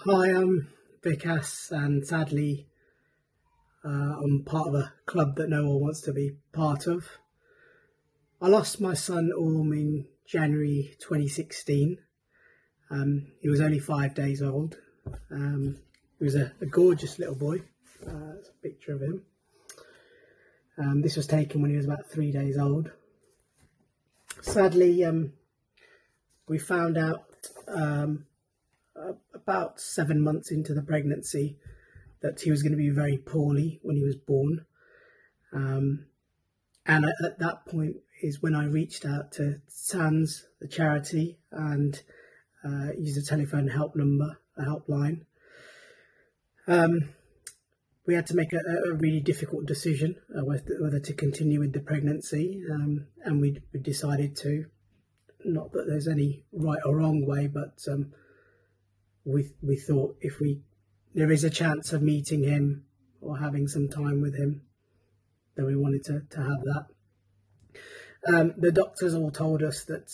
Hi, I'm Vikas, and sadly, I'm part of a club that no one wants to be part of. I lost my son Orm in January 2016. He was only 5 days old. He was a gorgeous little boy. That's a picture of him. This was taken when he was about 3 days old. Sadly, we found out about 7 months into the pregnancy that he was going to be very poorly when he was born. And at that point is when I reached out to Sands, the charity, and used a telephone helpline. We had to make a really difficult decision whether to continue with the pregnancy, and we decided to. Not that there's any right or wrong way, but we thought if there is a chance of meeting him or having some time with him, then we wanted to have that. The doctors all told us that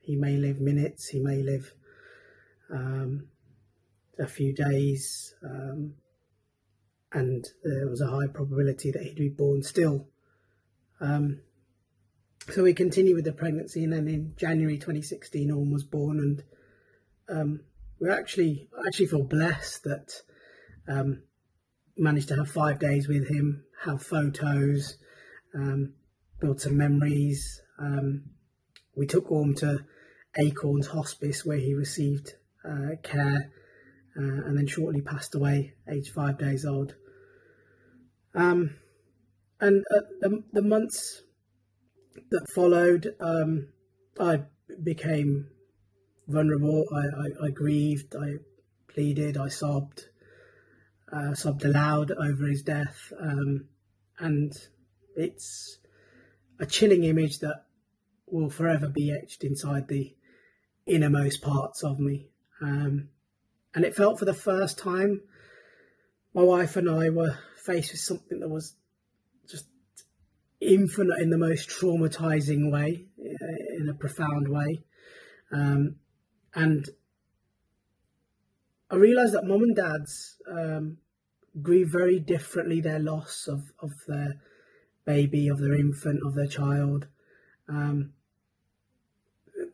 he may live minutes, he may live a few days, and there was a high probability that he'd be born still. So we continued with the pregnancy, and then in January 2016, Orm was born, and I actually feel blessed that managed to have 5 days with him, have photos, build some memories. We took Orm to Acorns Hospice, where he received care, and then shortly passed away, aged 5 days old. And the months that followed, I became vulnerable. I grieved, I pleaded, I sobbed aloud over his death, and it's a chilling image that will forever be etched inside the innermost parts of me. And it felt for the first time my wife and I were faced with something that was just infinite in the most traumatizing way, in a profound way. And I realised that mum and dads grieve very differently their loss of their baby, of their infant, of their child.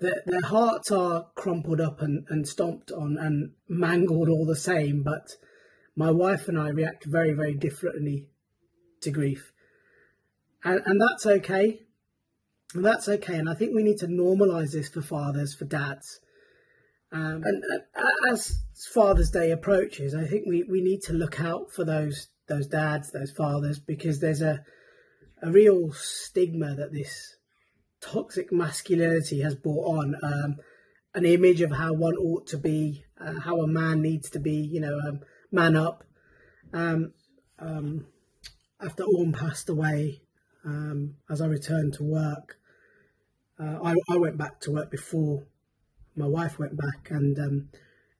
Their hearts are crumpled up and stomped on and mangled all the same, but my wife and I react very, very differently to grief. And that's okay. And that's okay. And I think we need to normalise this for fathers, for dads. And as Father's Day approaches, I think we need to look out for those dads, those fathers, because there's a real stigma that this toxic masculinity has brought on, an image of how one ought to be, how a man needs to be, man up. After Orm passed away, as I returned to work, I went back to work before my wife went back, and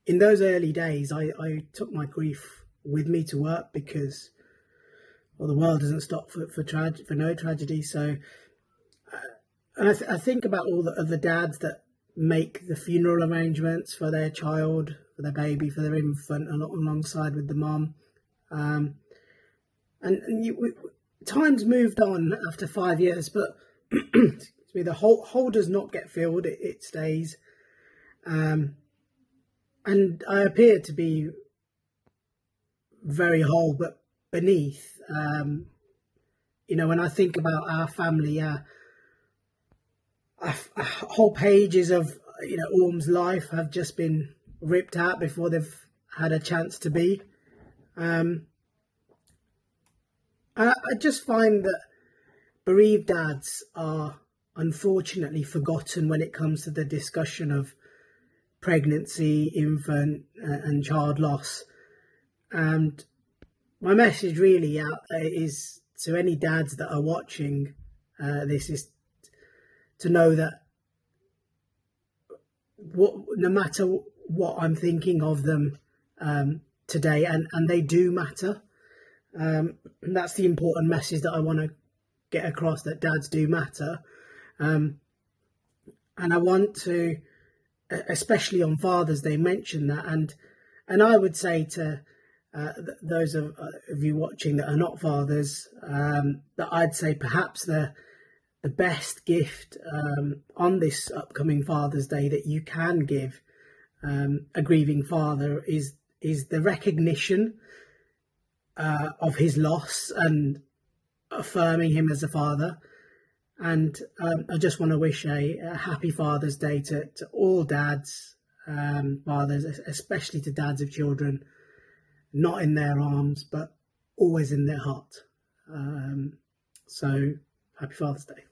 in those early days, I took my grief with me to work because, well, the world doesn't stop for no tragedy. So, and I think about all the other dads that make the funeral arrangements for their child, for their baby, for their infant, alongside with the mum. Times moved on after 5 years, but the hole does not get filled; it stays. And I appear to be very whole, but beneath. When I think about our family, whole pages of Orm's life have just been ripped out before they've had a chance to be. I just find that bereaved dads are unfortunately forgotten when it comes to the discussion of pregnancy, infant and child loss. And my message really is to any dads that are watching this, is to know that no matter what I'm thinking of them today, and they do matter. And that's the important message that I want to get across, that dads do matter. And I want to, especially on Father's Day, mention that and And I would say to those of you watching that are not fathers, that I'd say perhaps the best gift on this upcoming Father's Day that you can give a grieving father is the recognition of his loss and affirming him as a father. And I just want to wish a happy Father's Day to all dads, fathers, especially to dads of children, not in their arms, but always in their heart. So happy Father's Day.